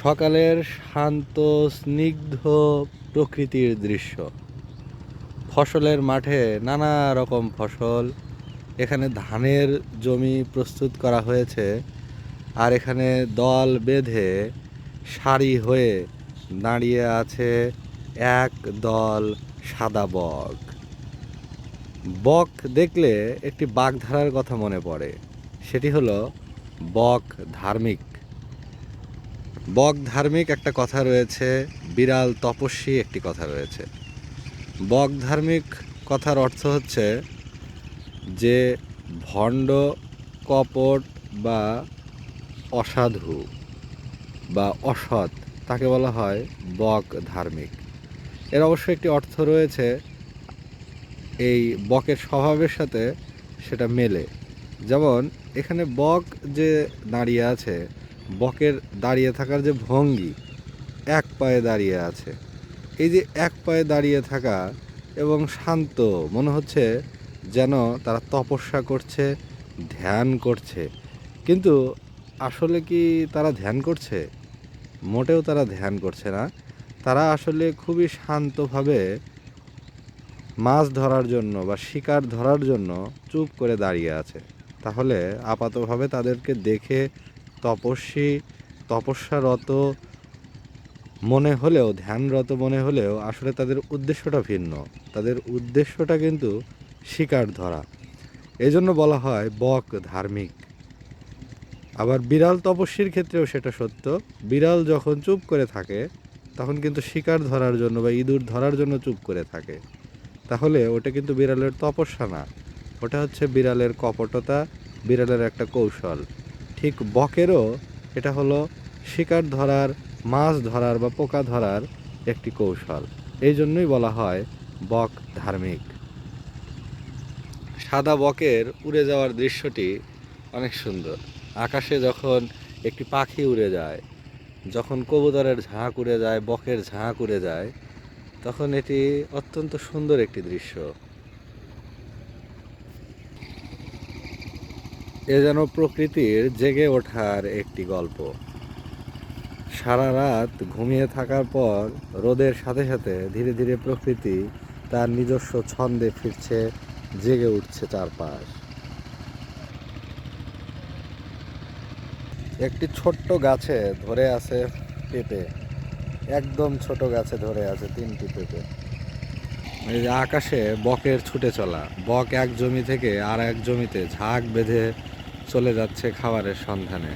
সকালের শান্ত স্নিগ্ধ প্রকৃতির দৃশ্য। ফসলের মাঠে নানা রকম ফসল। এখানে ধানের জমি প্রস্তুত করা হয়েছে, আর এখানে দল বেঁধে সারি হয়ে দাঁড়িয়ে আছে এক দল সাদা বক। বক দেখলে একটি বাগধারার কথা মনে পড়ে, সেটি হলো বক ধার্মিক। বক ধার্মিক একটা কথা রয়েছে, বিড়াল তপস্বী একটি কথা রয়েছে। বক ধার্মিক কথার অর্থ হচ্ছে যে ভণ্ড, কপট বা অসাধু বা অসৎ, তাকে বলা হয় বক ধার্মিক। এর অবশ্য একটি অর্থ রয়েছে, এই বকের স্বভাবের সাথে সেটা মেলে। যেমন এখানে বক যে দাঁড়িয়ে আছে, বকের দাঁড়িয়ে থাকার যে ভঙ্গি, এক পায়ে দাঁড়িয়ে আছে। এই যে এক পায়ে দাঁড়িয়ে থাকা এবং শান্ত, মনে হচ্ছে যেন তারা তপস্যা করছে, ধ্যান করছে। কিন্তু আসলে কি তারা ধ্যান করছে? মোটেও তারা ধ্যান করছে না। তারা আসলে খুবই শান্তভাবে মাছ ধরার জন্য বা শিকার ধরার জন্য চুপ করে দাঁড়িয়ে আছে। তাহলে আপাতভাবে তাদেরকে দেখে তপস্বী, তপস্যারত মনে হলেও, ধ্যানরত মনে হলেও আসলে তাদের উদ্দেশ্যটা ভিন্ন। তাদের উদ্দেশ্যটা কিন্তু শিকার ধরা। এই জন্য বলা হয় বক ধার্মিক। আবার বিড়াল তপস্বীর ক্ষেত্রেও সেটা সত্য। বিড়াল যখন চুপ করে থাকে, তখন কিন্তু শিকার ধরার জন্য বা ইঁদুর ধরার জন্য চুপ করে থাকে। তাহলে ওটা কিন্তু বিড়ালের তপস্যা না, ওটা হচ্ছে বিড়ালের কপটতা, বিড়ালের একটা কৌশল। ঠিক বকেরও এটা হলো শিকার ধরার, মাছ ধরার বা পোকা ধরার একটি কৌশল। এই জন্যই বলা হয় বক ধার্মিক। সাদা বকের উড়ে যাওয়ার দৃশ্যটি অনেক সুন্দর। আকাশে যখন একটি পাখি উড়ে যায়, যখন কবুতরের ঝাঁক উড়ে যায়, বকের ঝাঁক উড়ে যায়, তখন এটি অত্যন্ত সুন্দর একটি দৃশ্য। এ যেন প্রকৃতির জেগে ওঠার একটি গল্প। সারা রাত ঘুমিয়ে থাকার পর রোদের সাথে সাথে ধীরে ধীরে প্রকৃতি তার নিজস্ব ছন্দে ফিরছে, জেগে উঠছে চারপাশ। একটি ছোট্ট গাছে ধরে আছে পেঁপে, একদম ছোট গাছে ধরে আছে 3টি পেঁপে। এই যে আকাশে বকের ছুটে চলা, বক এক জমি থেকে আর এক জমিতে ঝাঁক বেঁধে চলে যাচ্ছে খাবারের সন্ধানে।